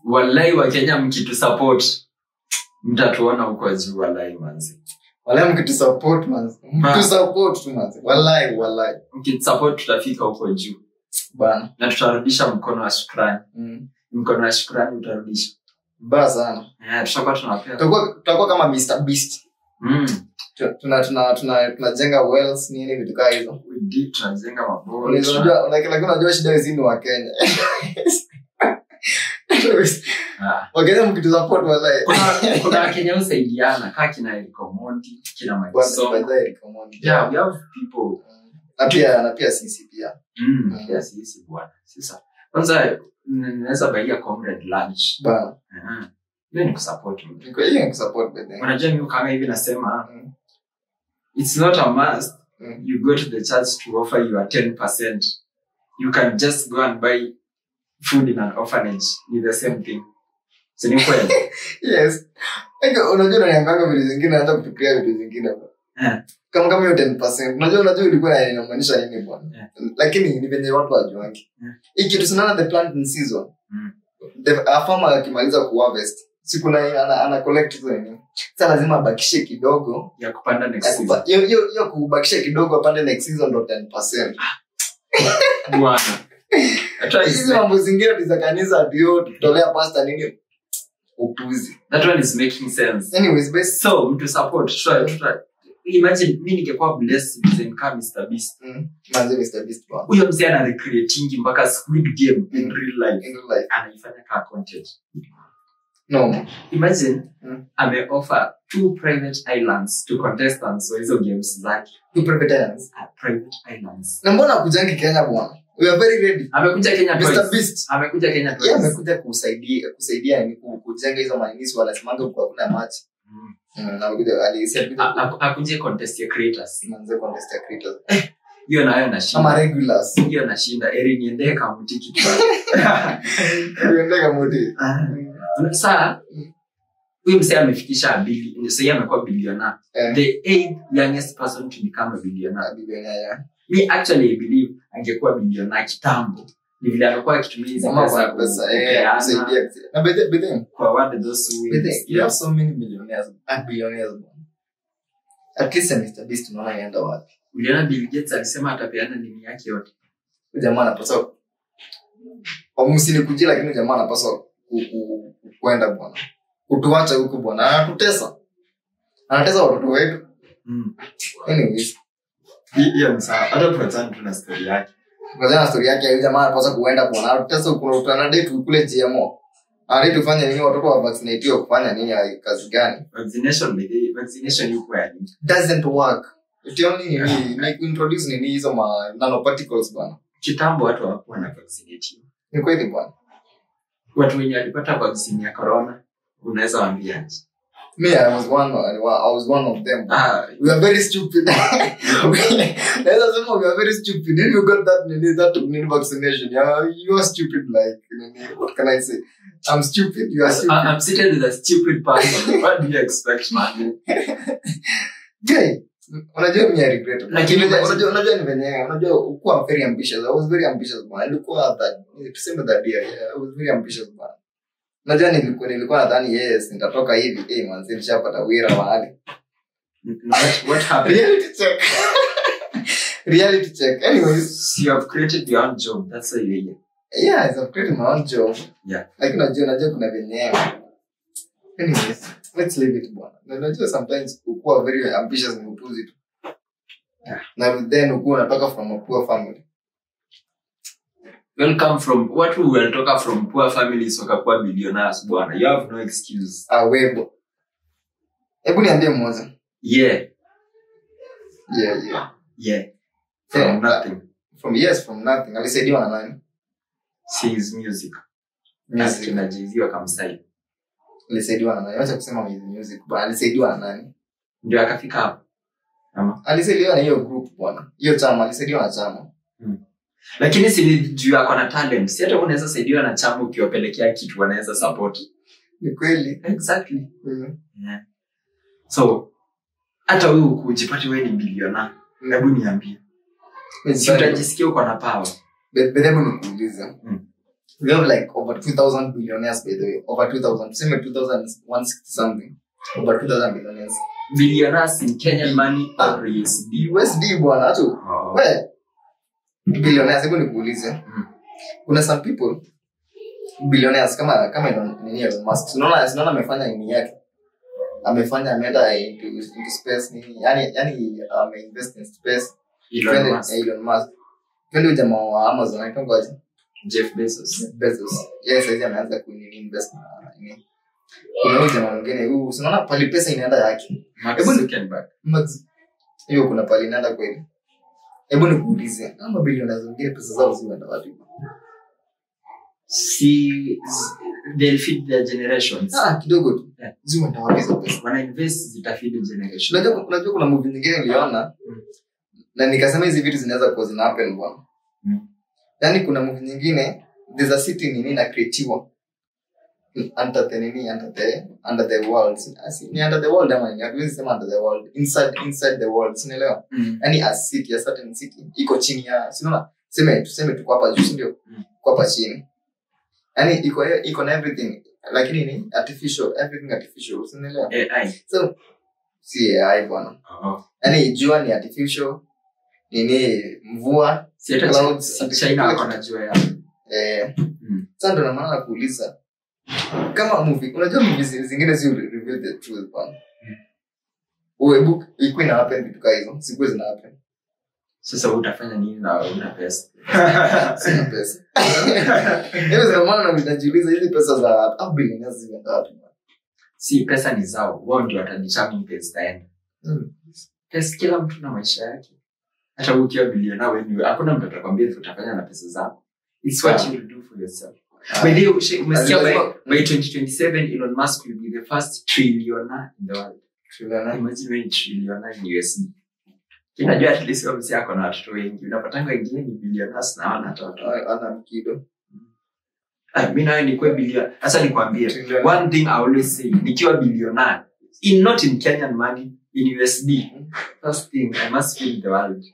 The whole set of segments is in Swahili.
Wallahi wa Kenya mkitu support mtatuona huko juu wallahi manzi. Wallahi mkitu support manzi. Mkitu support tu manzi. Wallahi. Mkitu support tutafika huko juu. Bana. Na tutarudisha mkono wa shukrani. Mkono wa shukrani utarudisha. Baya sana. Tutakuwa tunapea. Tutakuwa kama Mr Beast. Tunajenga wells nini vitu kama hizo. Tunajenga mabora. Unajua shida hizi ni wa Kenya. Wakenya mkitu support wallahi. Kuna Kenya usaidiana kama kina Erikomondi, kina Maiso. Yeah, we have people. Na pia sisi pia. Pia sisi bwana. Sasa kwanza naweza baia comrade lunch. Bana. Hiyo ni kusupport mtu. Kwa hiyo ni kusupport bwana. Unajua mimi kama hivi nasema it's not a must. You go to the church to offer your 10%. You can just go and buy food in an orphanage. It's the same thing. So ni kweli. Yes. Unajua unaniambia vitu zingine hata kufikiria vitu zingine bwana. Kama hiyo 10%. Unajua ilikuwa inamaanisha nini bwana? Lakini ni venye watu wajuangi. Hiki kitu sana the planting season. The farmer akimaliza kuharvest, siku na ana collect hizo nini. Sasa lazima abakishe kidogo ya kupanda next season. Hiyo kubakisha kidogo apande next season ndo 10%. Bwana. Hizi mambo zingine za kanisa ndio tutolea pastor nini upuzi. That one is making sense. Anyways, best so mtu support try. Imagine mimi ningekuwa blessed design kama Mr Beast. Manze Mr Beast bwana. Huyo mzee ana recreating mpaka Squid Game in real life. Anaifanya kama content. No. Imagine ame offer 2 private islands to contestants wa hizo games zake. 2 private islands. Private islands. Na mbona kujangi Kenya bwana? We are very ready. Amekuja Kenya twice. Mr Beast amekuja Kenya twice. Yeah, amekuja kusaidia ni kujenga hizo manisi wanasimanga kwa kuna match. Na akuje contest ya creators. Manze contest ya creators. Hiyo nayo nashinda. Kama regulars. Hiyo nashinda. Niende kama mtiki tu. Niende kama mtiki. Sasa huyu msee amefikisha bilioni. Sasa amekuwa bilionaire. The 8th youngest person to become a billionaire. Yeah. Me actually believe angekuwa bilionaire kitambo. Ni vile alikuwa akitumia hizo pesa kusaidia. Na bedem kwa wale those who you have so many millionaires and billionaires. At least Mr Beast tunaona yenda wapi. Uliona Bill Gates alisema atapeana nini yake yote. Jamaa anapaswa msini kujila, lakini jamaa anapaswa kwenda bwana. Utuache huko bwana. Anatesa watoto wetu. Anyways, hiyo ni sawa. Hata tuachane tuna story yake. Kwa story yake ya jamaa anapaswa kuenda bwana. Anatesa huko na date kule GMO. Anataka tufanye nini watoto wa vaccinate kufanya nini kazi gani? Vaccination yuko yani. Doesn't work. It only ni introduce nini hizo nanoparticles bwana. Kitambo watu hawakuwa na vaccinate. Ni kweli bwana. Watu wenye walipata vaccine ya corona unaweza waambia aje? Me, I was one of them. We are very stupid. We are very stupid. If you got that vaccination, you are stupid. Like, what can I say? I'm stupid. You are stupid. I'm seated with a stupid person. What do you expect, man? Okay. Unajua mimi I regret. Unajua ni venye. Unajua ukuwa very ambitious. I was very ambitious. Nilikuwa tuseme that year. I was very ambitious. Najua nilikuwa nadhani yes nitatoka hivi manzi nishapata wira mahali. What happened? Reality check. Anyways, you have created your own job. That's a idea. Yeah, I've created my own job. Yeah. Like unajua kuna venye. Anyways, let's leave it bwana. Unajua sometimes ukuwa very ambitious ni upuzi tu. Yeah. Na then ukuwa unatoka from a poor family. Welcome from what we will talk from poor families wakakuwa billionaires bwana. You have no excuse. Webo. Hebu niambie mmoja. Yeah. From nothing. From nothing. Alisaidiwa na nani? His music. Tunajiziwa kama style. Alisaidiwa na nani? Wacha kusema his music, but alisaidiwa na nani? Ndio akafika hapo. Ama alisaidiwa na hiyo group bwana. Hiyo chama alisaidiwa na chama. Lakini si juu yako na talent. Si hata unaweza saidiwa na chama ukiwapelekea kitu wanaweza support. Ni kweli. Exactly. Yeah. So hata wewe ukujipata wewe ni bilionaire. Hebu niambie. Si utajisikia uko na power. Hebu nikuulize. We have like over 2,000 billionaires, by the way. Over 2,000. Same at 2,160 something. Over 2,000 billionaires. Billionaires in Kenyan money or USD? USD, bwana, tu. Where? Billionaires, hebu nikuulize. Kuna some people, billionaires, kama nini Elon Musk. Sinaona amefanya nini yake. Ameenda into space nini. Yani invest in space. Elon Musk. Twende jamaa wa Amazon, anaitwa Jeff Bezos. Yes, hizi ameanza kuinvest na nini. Kuna jamaa mwingine huyu, unaona pale pesa inaenda yake. Mark Zuckerberg. Hiyo kuna pale inaenda kweli. Hebu nikuulize, kama billionaires wengine pesa zao zinaenda wapi? They'll feed their generations. Kidogo tu. Zinaenda wapi hizo pesa? Wana invest zitafeed generation. Unajua kuna movie nyingine niliona na nikasema hizi vitu zinaweza kuwa zina happen bwana. Yani kuna movie nyingine there's a city nini na creatiwa under the world. Ni under the world ama ni hatuwezi sema under the world, inside the world, unaelewa? Yani a certain city iko chini ya, sinaona tuseme tuko hapa juu ndio kwa hapa chini. Yani iko na everything lakini ni artificial, everything artificial, unaelewa? AI. So si AI bwana. Yani jua ni artificial, nini mvua, clouds, China wako na jua ya. Sasa ndo maana kuuliza kama movie, unajua movies zingine zi reveal the truth bwana. Book iko ina happen vitu kama hizo, siku zina happen. Sasa utafanya nini na una pesa? Sina pesa. Hiyo ndo maana najiuliza hizi pesa za billionaires zinaenda wapi? Si pesa ni zao, wao ndio watadetermine pesa zaenda. Pesa kila mtu na maisha yake. Hata ukiwa bilionea wewe, hakuna mtu atakwambia utafanya na pesa zako. It's what you will do for yourself. By 2027 Elon Musk will be the first trillionaire in the world. Imagine when trillionaire in USD. Unajua at least wao yako na watoto wengi. Unapatanga wengine ni billionaires na wana watoto. Ana mkido. Mimi nayo ni kwa billion. Sasa nikwambie, one thing I always say, nikiwa billionaire, not in Kenyan money, in USD. First thing, I must feed the world.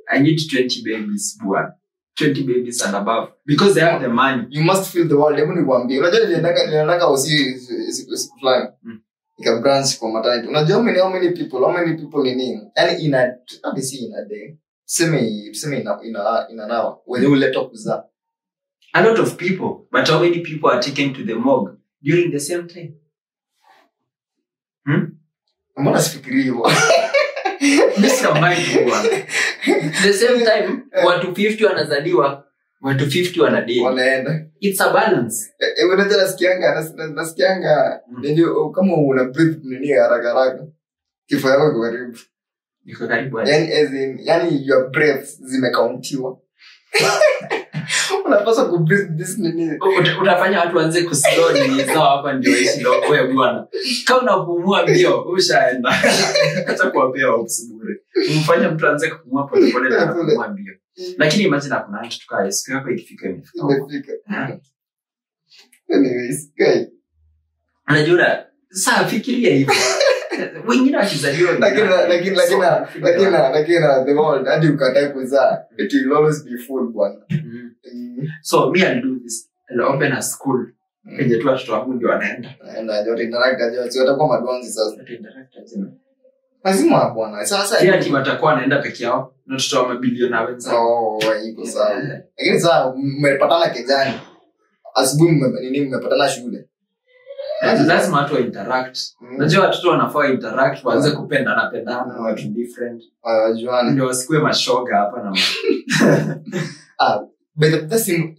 I need 20 babies, bwana. 20 babies and above, because they have the money. You must feel the world. Hebu nikwambie, unajua niliendaka usifly ika branch kwa maternity. Unajua how many people in him, and in a day, semi in an hour when you let up za a lot of people, but how many people are taken to the morgue during the same time? Mbona sifikiri hivyo? Mr. Mind one. The same time, watu 50 wanazaliwa, watu 50 wanaenda. It's a balance. Unajua nasikianga ndio kama una breathe nini haraka kifo yako iko karibu. Iko karibu. Yani your breaths zimekauntiwa. Unapaswa ku breathe this nini. Utafanya watu waanze kuslow nini zao hapa ndio ishi wewe bwana. Kama unapumua mbio ushaenda. Hata kuwapea hops bure. Umfanya mtu aanze kupumua pole pole na kupumua mbio. Lakini imagine kuna mtu tukae siku yako ikifika imefika. Anyways, guys. Unajua sasa fikiria hivyo. Wengine wakizaliwa lakini the world hadi ukatai kuzaa it will always be full bwana. So me I'll do this. I'll open a school. Kenye tu watoto wangu ndio wanaenda. Yote interact watakuwa madonzi sasa. Lazima bwana. Sasa ati watakuwa wanaenda peke yao na watoto wa mabilioni wenzao. Iko sawa. Lakini sasa mmepatana kijani. Asubuhi mmepatana shule. Lazima watu interact. Unajua watoto wanafaa interact waanze kupendana watu different. Wajuane. Ndio wasikue mashoga hapa na but the thing,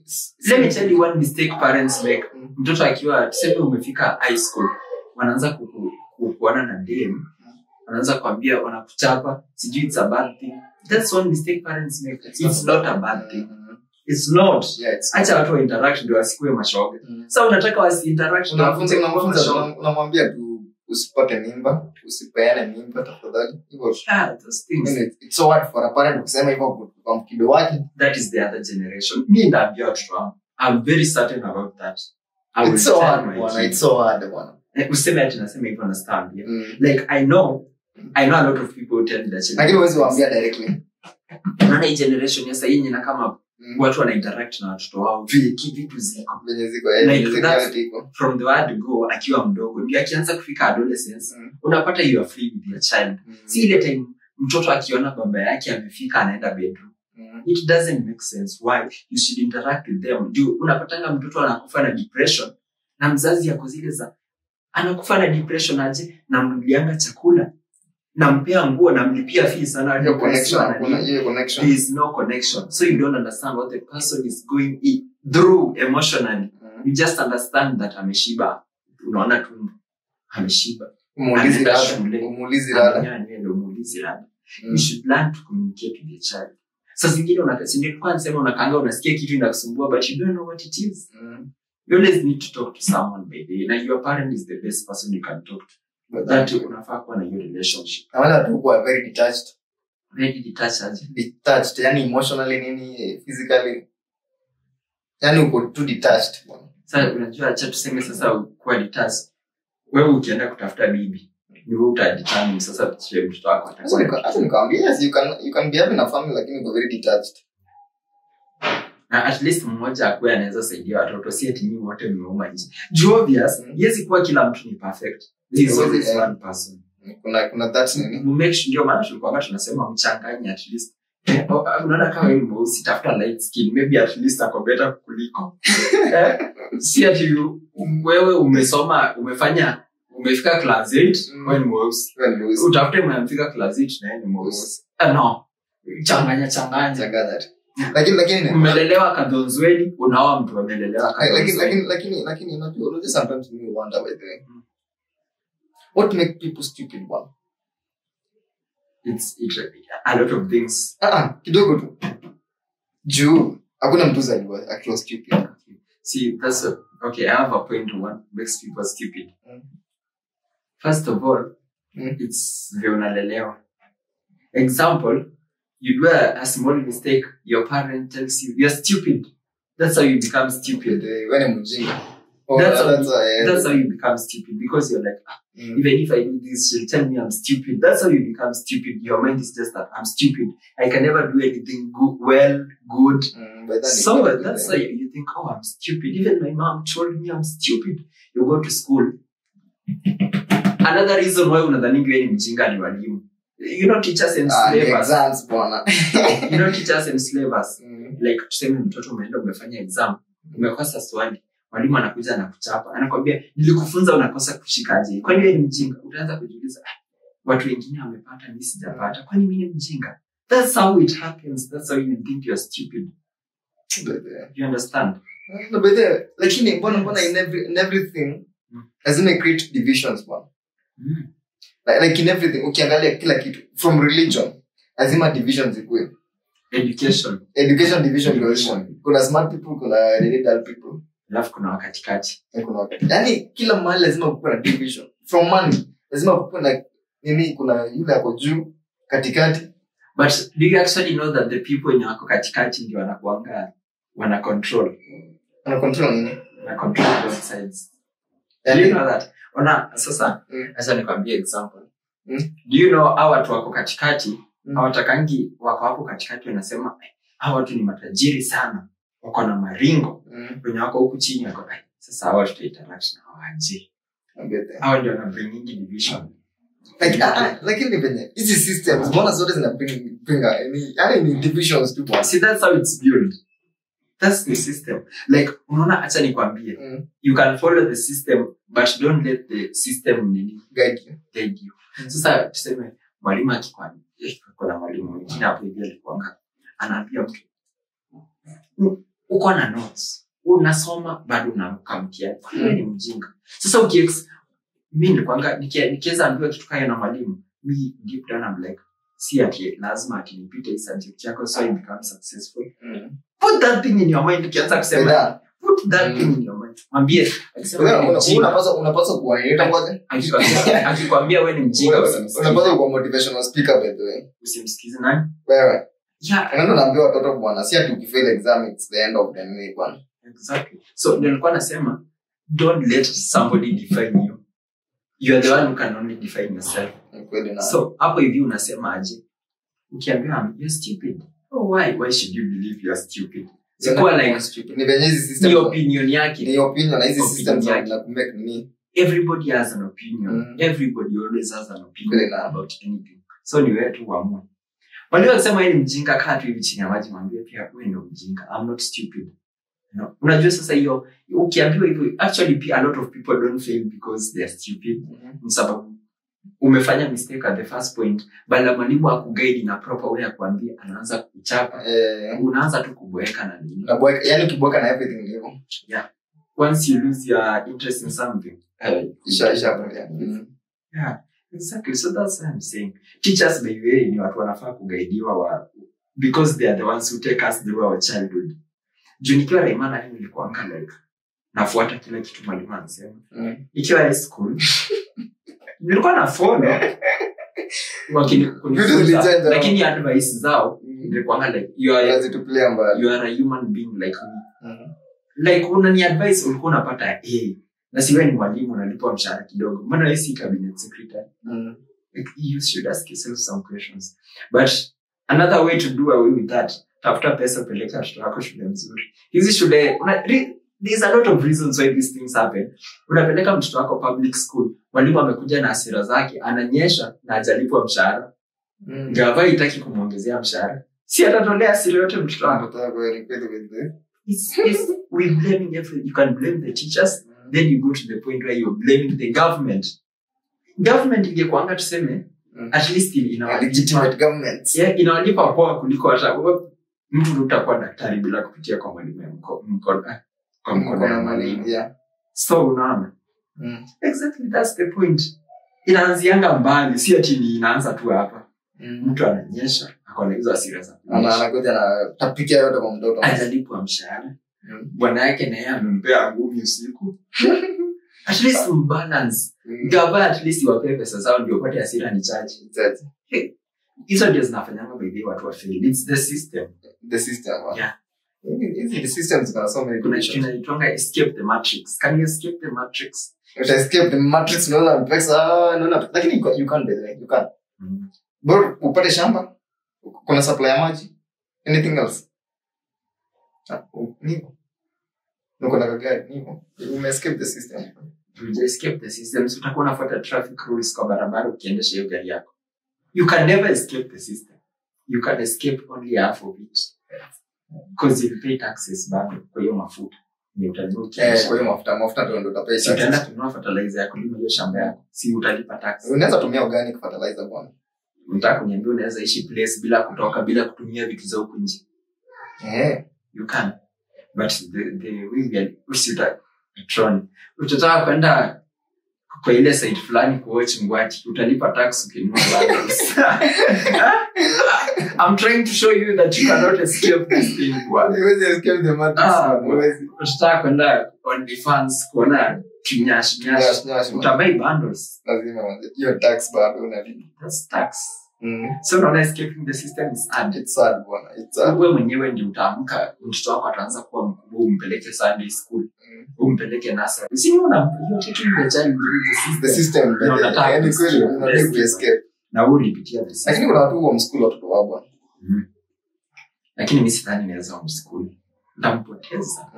let me tell you one mistake parents make. Mtoto akiwa tuseme umefika high school, wanaanza kukuana na dem. Wanaanza kuambia wanakuchapa, sijui it's a bad thing. That's one mistake parents make. It's not a bad thing. It's not. Acha watu interact ndio wasikue mashoga. Sasa unataka wasi interact unamwambia tu usipate mimba, usipeane mimba tafadhali. Those things. It's so hard for a parent kusema hivyo kwa mkido wake. That is the other generation. Me ndaambia watoto wangu. I'm very certain about that. It's so hard bwana. Useme ati nasema hivyo na stand. Like I know a lot of people tell that. Lakini huwezi waambia directly. Unaona hii generation ya sasa yenye na kama watu wana interact na watoto wao vile vitu ziko venye ziko from the word go akiwa mdogo ndio akianza kufika adolescence unapata you are free with your child si ile time mtoto akiona baba yake amefika anaenda bedroom it doesn't make sense why you should interact with them do unapatanga mtoto anakufa na depression na mzazi yako zile za anakufa na depression aje na mlianga chakula na mpea nguo na mlipia fees sana hiyo connection there is no connection so you don't understand what the person is going through emotionally you just understand that ameshiba unaona tu ameshiba umuulizi rada you should learn to communicate with your child sasa zingine unakasindika kwa nasema unakaanga unasikia kitu inakusumbua but you don't know what it is you always need to talk to someone baby and your parent is the best person you can talk to but that unafaa kuwa na hiyo relationship wala tu kuwa very detached yani emotionally nini physically yani uko too detached sasa unajua acha tuseme sasa kuwa detached wewe ukienda kutafuta bibi ni wewe utadetermine sasa mtoto wako atakuwa hata nikwambia yes you can be having a family lakini uko very detached na at least mmoja akwe anaweza saidia watoto si eti nyinyi wote mmeuma nje obvious yes kuwa kila mtu ni perfect there is always one person kuna that nini make sure ndio maana tulikuwa tunasema mchanganye at least unaona kama wewe mweusi tafuta light skin maybe at least ako better kuliko si ati wewe umefika class 8 wewe ni mweusi utafute mnamfika class 8 na yeye ni mweusi no changanya lakini umelelewa kadonzweni unaoa mtu amelelewa kadonzweni lakini unajua sometimes me wonder by the way what make people stupid one it's a lot of things kidogo tu juu hakuna mtu zaliwa akiwa stupid see that's okay I have a point to what makes people stupid first of all it's vile unalelewa example you do a small mistake your parent tells you you're stupid that's how you become stupid when mjinga that's how you become stupid because you're like even if I do this she'll tell me I'm stupid that's how you become stupid your mind is just that I'm stupid I can never do anything good so that's why you think oh I'm stupid even my mom told me I'm stupid you go to school another reason why unadhani wewe ni mjinga ni walimu you know teachers and exams bwana you know teachers and slavers like tuseme mtoto umeenda umefanya exam umekosa swali mwalimu anakuja anakuchapa anakuambia nilikufunza unakosa kushikaje kwani wewe ni mjinga utaanza kujiuliza watu wengine wamepata mimi sijapata kwani mimi ni mjinga that's how it happens that's how you think you're stupid you understand no but lakini mbona in everything lazima create divisions bwana like in everything ukiangalia kila kitu from religion lazima divisions zikuwe education division kuna smart people kuna dull people alafu kuna wakatikati yani kila mahali lazima kuwe na division from money lazima kuwe na nini kuna yule yako juu katikati but do you actually know that the people wenye wako katikati ndio wana control both sides do you know that ona sasa acha nikwambie example do you know hao watu wako katikati hawatakangi wako hapo katikati wanasema hao watu ni matajiri sana wako na maringo wenye wako huku chini wako sasa hao tutainteract na waje hao ndio wana bring division lakini venye hizi systems mbona zote zina bring yani divisions tu see that's how it's built that's the system like unaona acha nikwambie you can follow the system but don't let the system guide you sasa tuseme mwalimu akikwambia kuna mwalimu mwingine hapo hivi alikuanga anaambia mtu uko na notes unasoma bado unaamka mtihani wewe ni mjinga sasa mimi nilikwanga nikiweza ambiwa kitu kaya na mwalimu me deep down I'm like si ati lazima ati nipite hii subject yako so I become successful put that thing in your mind ukianza kusema put that thing in your mind mwambie unapaswa kuwaita kwanza akikwambia wewe ni mjinga unapaswa kuwa motivational speaker by the way usimsikize nani wewe unaenda naambia watoto bwana si ati ukifail exam it's the end of the day bwana exactly so nilikuwa nasema don't let somebody define you you are the one who can only define yourself so hapo hivi unasema aje ukiambiwa you're stupid Why should you believe you are stupid? Sikuwa like stupid. Ni venye hizi system. Ni opinion yake. Ni opinion na hizi systems na kumake ni. Everybody has an opinion. Everybody always has an opinion about anything. So ni wewe tu uamue. Wale wakisema yeye ni mjinga kaa tu hivi chini ya maji mwambie pia wewe ndio mjinga. I'm not stupid. No. Unajua sasa hiyo ukiambiwa hivyo actually a lot of people don't fail because they are stupid. Sababu umefanya mistake at the first point, bala mwalimu akuguide na proper way ya kuambia anaanza kuchapa. Unaanza tu kuboeka na nini? Na boeka, yani kiboeka na everything hivyo. Yeah. Once you lose your interest in something, yeah, exactly. So that's what I'm saying. Teachers by the way ni watu wanafaa kuguidiwa because they are the ones who take us through our childhood. Juu nikiwa Raimana mimi nilikuwa like nafuata kila kitu mwalimu anasema. Nikiwa high school nilikuwa na follow wakinifunza, lakini advice zao nilikuwa like you are a human being like me. Like unani advice ulikuwa unapata na siwe ni mwalimu unalipwa mshahara kidogo. Mbona wewe si cabinet secretary? Like you should ask yourself some questions. But another way to do away with that, tafuta pesa peleka watoto wako shule nzuri. Hizi shule there's a lot of reasons why these things happen. Unapeleka mtoto wako public school, mwalimu amekuja na hasira zake, ananyesha na hajalipwa mshahara. Gava itaki kumuongezea mshahara. Si atatolea hasira yote mtoto wako. We blaming everything. You can blame the teachers, then you go to the point where you're blaming the government. Government ingekuanga tuseme at least legitimate governments. Yeah, inawalipa poa kuliko hata mtu utakuwa daktari bila kupitia kwa mwalimu kwa mkono wa mwalimu. Yeah. So unaona. Exactly, that's the point. Inaanzianga mbali, si ati ni inaanza tu hapa. Mtu ananyesha, akona hizo hasira za. Anakuja na tapikia yote kwa mtoto. Hajalipwa mshahara. Bwana yake na yeye amempea ngumi usiku. At least balance. Gava at least wape pesa zao ndio pate hasira ni chache. Hizo ndio zinafanyanga baadhi watu wa fail. It's the system. The system. Yeah. The systems are so many. Kuna kitu inaitwa escape the matrix. Can you escape the matrix? If I escape the matrix, no, lakini you can't do that. You can't. Bro, upate shamba, kuna supply ya maji, anything else? Nipo. Nuko na gari, nipo. You escape the system. You escape the system. So utakuwa unafuata traffic rules kwa barabara ukiendesha hiyo gari yako. You can never escape the system. You can escape only half of it. Because you pay taxes bado kwa hiyo mafuta. Ni utanunua kwa hiyo mafuta ndio utapay taxes. Utaenda kununua fertilizer ya kulima hiyo shamba yako. Si utalipa tax. Unaweza tumia organic fertilizer bwana. Unataka kuniambia unaweza ishi place bila kutoka bila kutumia vitu za huko nje. You can. But the way usita tron. Utataka kwenda kwa ile site fulani kuwatch ngwati, utalipa tax ukinunua bundles. I'm trying to show you that you cannot escape this thing. You will escape the matrix. Utataka kwenda on the funds kuona kinyashi. Utabai bundles. Lazima hiyo tax bado unalipa. That's tax. So not escaping the system is hard. It's hard bwana. It's hard. Wewe mwenyewe ndio utaamka mtoto wako ataanza kuwa mkubwa umpeleke Sunday school. Umpeleke nursery. Si unaona hiyo kitu ndio child the system. Yani kweli unataka escape. Na ulipitia the system. Lakini kuna watu wa mskulu watoto wao bwana. Lakini mimi sidhani naweza wa mskulu. Ndampoteza.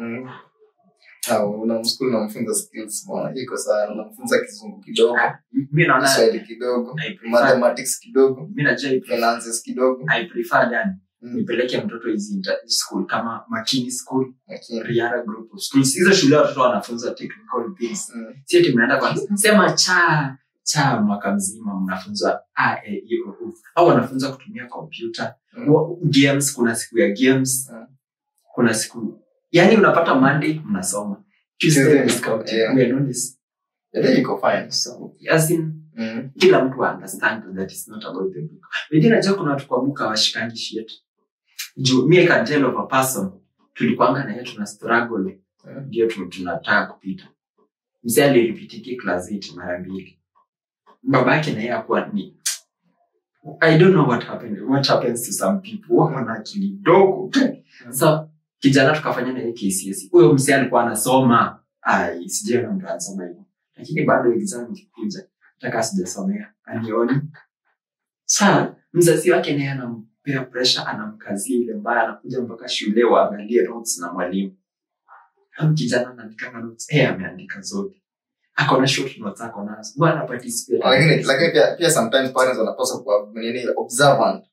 Una mskulu na mfunza skills bwana. Iko sana unamfunza kizungu kidogo. Mimi naona Kiswahili kidogo, mathematics kidogo, mimi najua finances kidogo. I prefer that nipeleke mtoto hizi school kama Makini School, Riara Group of Schools. Hizo shule watoto wanafunza technical things. Si eti mnaenda kwa sema cha mwaka mzima mnafunza au wanafunza kutumia computer. Games, kuna siku ya games. Kuna siku yani unapata Monday mnasoma. Tuesday is scouting. We know this. Then you go fine. So as in kila mtu understand that it's not about the book. Wengine najua kuna watu kwa book hawashikangi shit. Me I can tell of a person tulikuanga na yeye tuna struggle ndio tunataka kupita. Mzee aliripitiki class 8 mara mbili. Babake na yeye hakuwa ni I don't know what happens to some people wana akili dogo. So kijana tukafanya na yeye KCSE. Huyo mzee alikuwa anasoma sije na mtu anasoma hivyo. Lakini bado exam ikikuja nataka sijasomea anioni. Sasa mzazi wake naye peer pressure anamkazia ile mbaya, anakuja mpaka shule waangalie notes na mwalimu. Hapo kijana anaandika notes, ameandika zote. Akona short notes akona. Bwana participate. Lakini pia sometimes parents wanapaswa kuwa observant.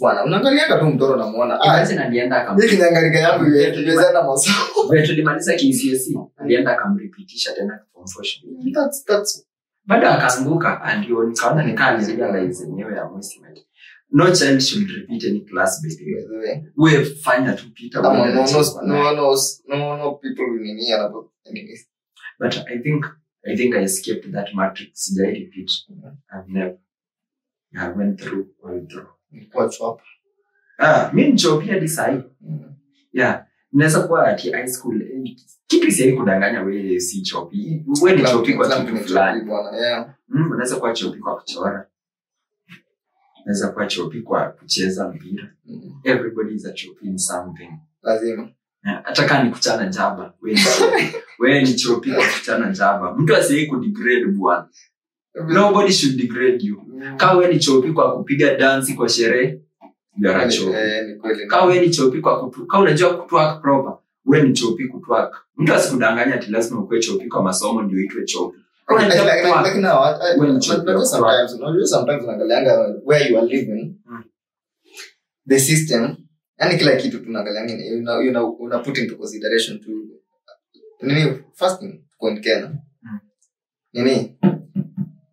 Bwana unaangalia tu mtoto unamuona. Imagine alienda akamwambia. Hiki niangalia yangu iwezana masomo. Wewe tulimaliza KCSE, alienda akamrepeatisha tena form 4. That's Baada akaanguka ndio nikaona realize yenyewe ya estimate. No child should repeat any class basically. We find to Peter. No people in here about anyways. But I think I escaped that matrix. Did I repeat? I've never. I went through all through. What's up? Mimi nchopia design. Yeah. Naweza kuwa at high school. Kitu si kudanganya wewe si chopi. Wewe ni chopi kwa kitu fulani bwana. Yeah. Unaweza kuwa chopi kwa kuchora. Unaweza kuwa chopi kwa kucheza mpira. Everybody is a chopi in something. Lazima. Hata kama ni kuchana jaba, wewe ni chopi kwa kuchana jaba. Mtu asiye kudegrade bwana. Nobody should degrade you. Kama wewe ni chopi kwa kupiga dance kwa sherehe, you are a chopi. Kama wewe ni chopi kwa kama unajua kutwork proper, wewe ni chopi kutwork. Mtu asikudanganya ati lazima ukue chopi kwa masomo ndio uitwe chopi. Like now, sometimes unaangalianga where you are living, the system, yani kila kitu tunaangalianga una put into consideration to first thing point Kenya.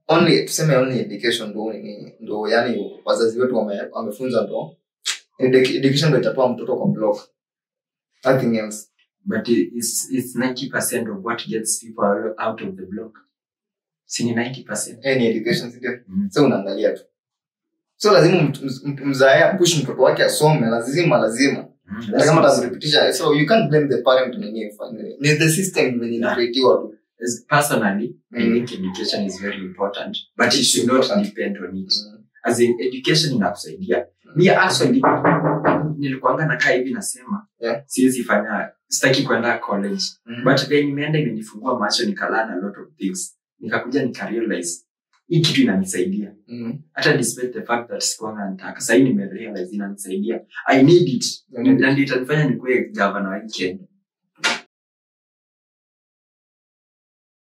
Only education ndo yani wazazi wetu wamefunza ndo education ndo itatoa mtoto kwa block. Nothing else. But it's 90% of what gets people out of the block. Sini 90%. Any education ndio. So unaangalia tu. So lazima mzae push mtoto wake asome, lazima. Kama atarepetisha, so you can't blame the parent ni the system when you create you. Personally, I think education is very important, but it should not depend on it. As in education inakusaidia. Mimi actually nilikuanga nakaa hivi nasema, siwezi fanya sitaki kwenda college. But then nimeenda imenifungua macho nikalearn a lot of things. Nikakuja nikarealize hii kitu inanisaidia. Hata despite the fact that sikuanga nataka, sasa nimerealize inanisaidia. I need it. And it itanifanya nikuwe governor wa Kenya.